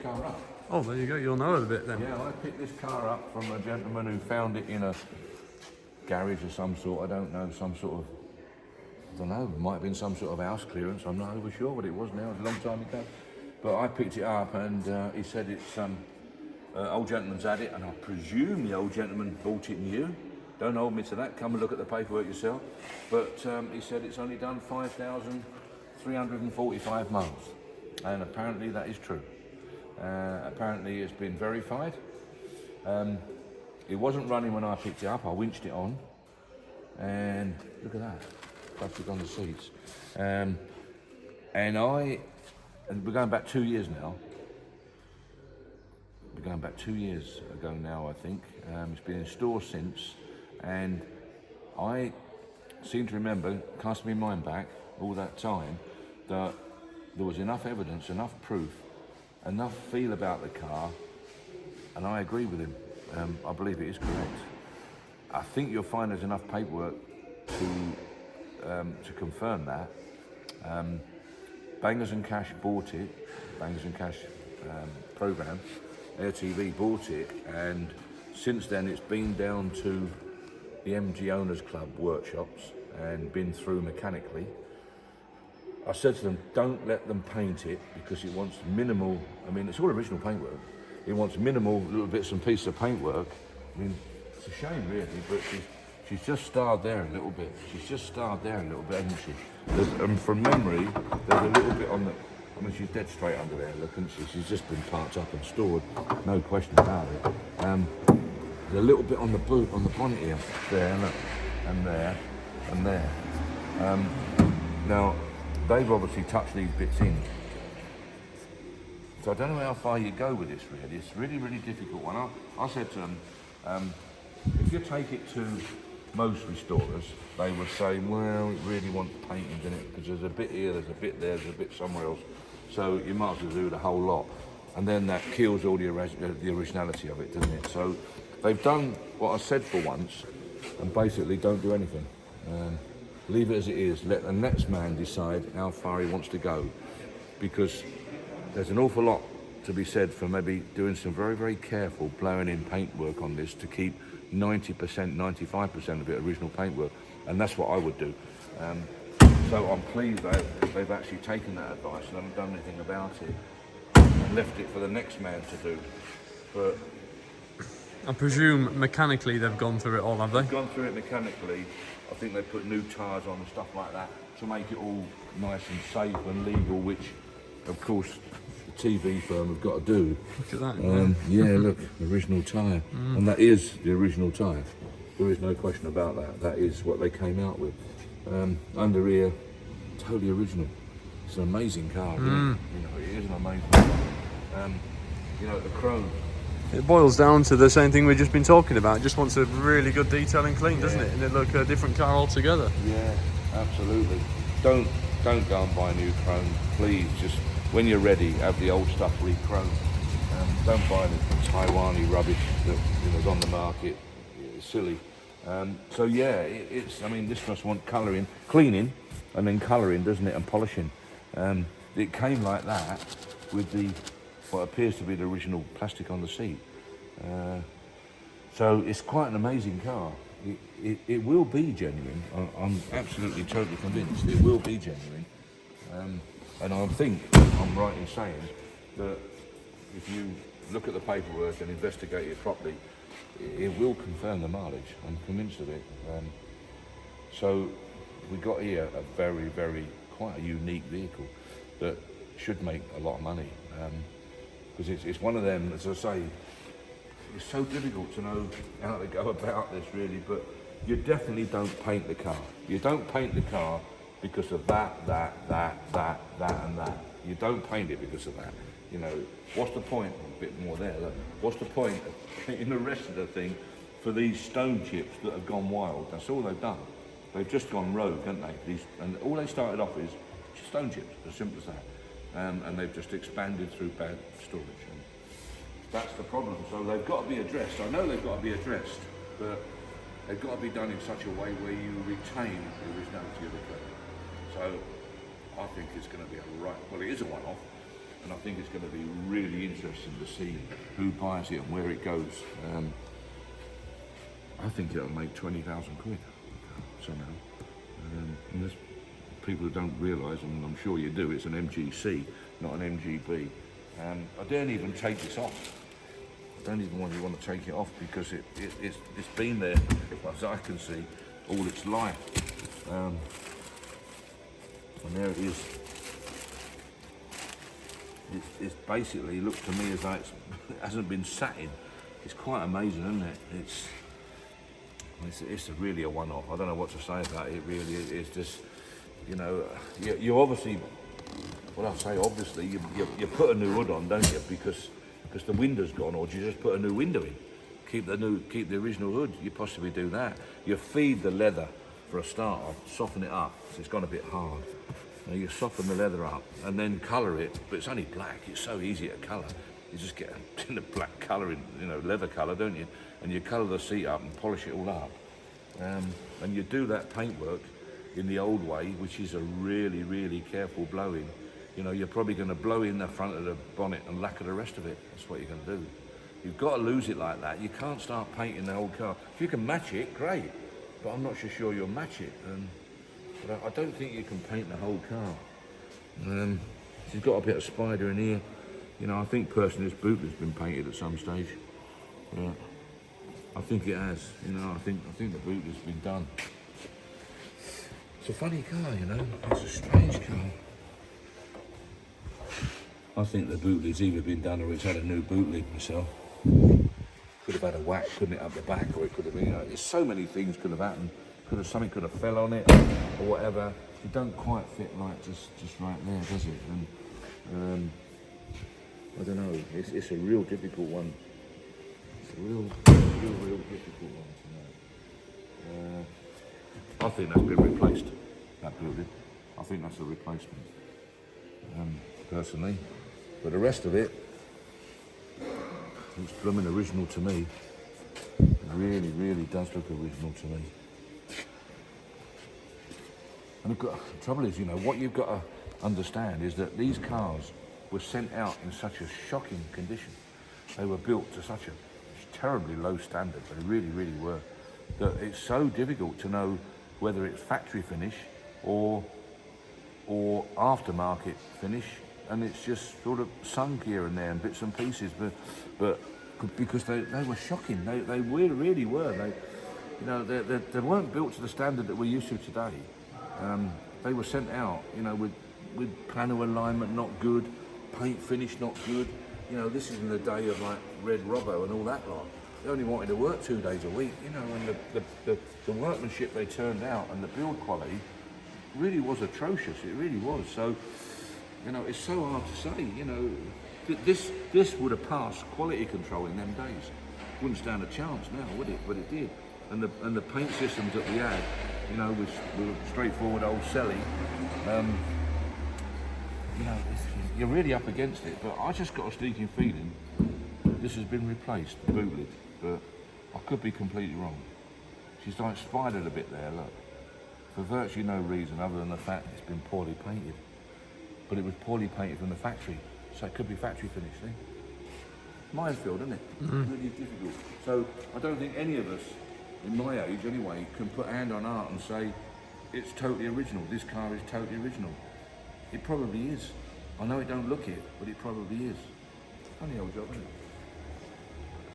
car up. Oh, there you go. You'll know it a bit then. Yeah, I picked this car up from a gentleman who found it in a garage of some sort. I don't know, some sort of, I don't know, it might have been some sort of house clearance. I'm not over sure what it was now. It was a long time ago. But I picked it up and he said it's old gentleman's had it, and I presume the old gentleman bought it new. Don't hold me to that. Come and look at the paperwork yourself. But he said it's only done 5,345 miles, and apparently that is true. Apparently it's been verified. It wasn't running when I picked it up. I winched it on, and look at that, plastic on the seats. And we're going back 2 years now. We're going back 2 years ago now, I think. It's been in store since, and I seem to remember, casting my mind back all that time, that there was enough evidence, enough proof, enough feel about the car, and I agree with him. I believe it is correct. I think you'll find there's enough paperwork to confirm that. Bangers and Cash bought it. Bangers and Cash program. Air TV bought it, and since then it's been down to the MG Owners Club workshops and been through mechanically. I said to them, don't let them paint it because it wants minimal, I mean, it's all original paintwork. It wants minimal little bits and pieces of paintwork. I mean, it's a shame really, but she's just starred there a little bit. She's just starred there a little bit, hasn't she? From memory, there's a little bit on the, I mean, she's dead straight under there, look, isn't she? She's just been parked up and stored, no question about it. There's a little bit on the boot, on the bonnet here, there, look, and there, and there. Now, they've obviously touched these bits in. So I don't know how far you go with this really. It's really, really difficult one. I said to them, if you take it to most restorers, they would say, well, it really wants painting in it because there's a bit here, there's a bit there, there's a bit somewhere else. So you might as well do the whole lot. And then that kills all the originality of it, doesn't it? So they've done what I said for once and basically don't do anything. Leave it as it is. Let the next man decide how far he wants to go, because there's an awful lot to be said for maybe doing some very, very careful blowing in paintwork on this to keep 90%, 95% of it original paintwork, and that's what I would do. So I'm pleased they've actually taken that advice and haven't done anything about it and left it for the next man to do. But I presume mechanically they've gone through it all, have they? They've gone through it mechanically. I think they put new tyres on and stuff like that to make it all nice and safe and legal, which, of course, the TV firm have got to do. Look at that. Yeah, look, original tyre. And that is the original tyre. There is no question about that. That is what they came out with. Under here, totally original. It's an amazing car, isn't it? You know, it is an amazing car. You know, the chrome. It boils down to the same thing we've just been talking about. It just wants a really good detail and clean, doesn't it? And it look a different car altogether. Yeah, absolutely. Don't go and buy new chrome, please. Just when you're ready, have the old stuff re-chrome. Don't buy the Taiwanese rubbish that is on the market. It's silly. So yeah, it's. I mean, this must want colouring, cleaning, and then colouring, doesn't it? And polishing. It came like that with the what appears to be the original plastic on the seat. So it's quite an amazing car. It will be genuine. I'm absolutely totally convinced it will be genuine. And I think I'm right in saying that if you look at the paperwork and investigate it properly, it will confirm the mileage. I'm convinced of it. So we got here a very, very, quite a unique vehicle that should make a lot of money. Because it's one of them, as I say, it's so difficult to know how to go about this really, but you definitely don't paint the car. You don't paint the car because of that, and that. You don't paint it because of that. You know, what's the point, a bit more there, look, what's the point of painting the rest of the thing for these stone chips that have gone wild? That's all they've done. They've just gone rogue, haven't they? And all they started off is stone chips, as simple as that. And they've just expanded through bad storage. And that's the problem. So they've got to be addressed. I know they've got to be addressed, but they've got to be done in such a way where you retain the originality of the car. So I think it's going to be a right, well, it is a one-off. and I think it's going to be really interesting to see who buys it and where it goes. I think it'll make 20,000 quid somehow. And there's people who don't realise, and I'm sure you do, it's an MGC, not an MGB. I don't even take this off. I don't even want to take it off because it's been there, as I can see, all its life. And there it is. It's basically looked to me as though it hasn't been sat in. It's quite amazing, isn't it? It's really a one-off. I don't know what to say about it. Really, it's just, you know, you obviously, well, I say obviously, you put a new hood on, don't you? Because the window's gone, or do you just put a new window in? Keep the original hood. You possibly do that. You feed the leather for a start, soften it up. So it's gone a bit hard. Now you soften the leather up and then colour it, but it's only black. It's so easy to colour. You just get a black colouring, leather colour, don't you? And you colour the seat up and polish it all up. And you do that paintwork in the old way, which is a really, really careful blowing. You're probably going to blow in the front of the bonnet and lacquer the rest of it. That's what you're going to do. You've got to lose it like that. You can't start painting the whole car. If you can match it, great. But I'm not so sure you'll match it. But I don't think you can paint the whole car. She's got a bit of spider in here. I think personally this boot has been painted at some stage. Yeah, I think it has. I think the boot has been done. It's a funny car, It's a strange car. I think the boot has either been done or it's had a new boot lid myself. Could have had a whack, couldn't it, up the back, or it could have been. There's so many things could have happened. Something could have fell on it or whatever. It don't quite fit like just right there, does it? And I don't know. It's a real difficult one. It's a real difficult one to know. I think that's been replaced. That building. I think that's a replacement. Personally, but the rest of it, it's blooming original to me. It really, really does look original to me. And the trouble is, what you've got to understand is that these cars were sent out in such a shocking condition. They were built to such a terribly low standard. They really, really were. That it's so difficult to know whether it's factory finish or aftermarket finish, and it's just sort of sunk here and there in bits and pieces. But because they were shocking. They really were. They weren't built to the standard that we're used to today. They were sent out, with plano alignment not good, paint finish not good. This is in the day of like Red Robbo and all that lot. They only wanted to work 2 days a week, and the workmanship they turned out and the build quality really was atrocious. It really was. So, it's so hard to say. This would have passed quality control in them days. Wouldn't stand a chance now, would it? But it did. And the paint systems that we had, was straightforward old Selly. You're really up against it. But I just got a sneaking feeling this has been replaced, the boot lid. But I could be completely wrong. She's like spidered a bit there, look. For virtually no reason other than the fact it's been poorly painted. But it was poorly painted from the factory, so it could be factory finished, see? Minefield, isn't it? Mm-hmm. Really difficult. So I don't think any of us, in my age anyway, can put a hand on heart and say, it's totally original, this car is totally original. It probably is. I know it don't look it, but it probably is. Funny old job, isn't it?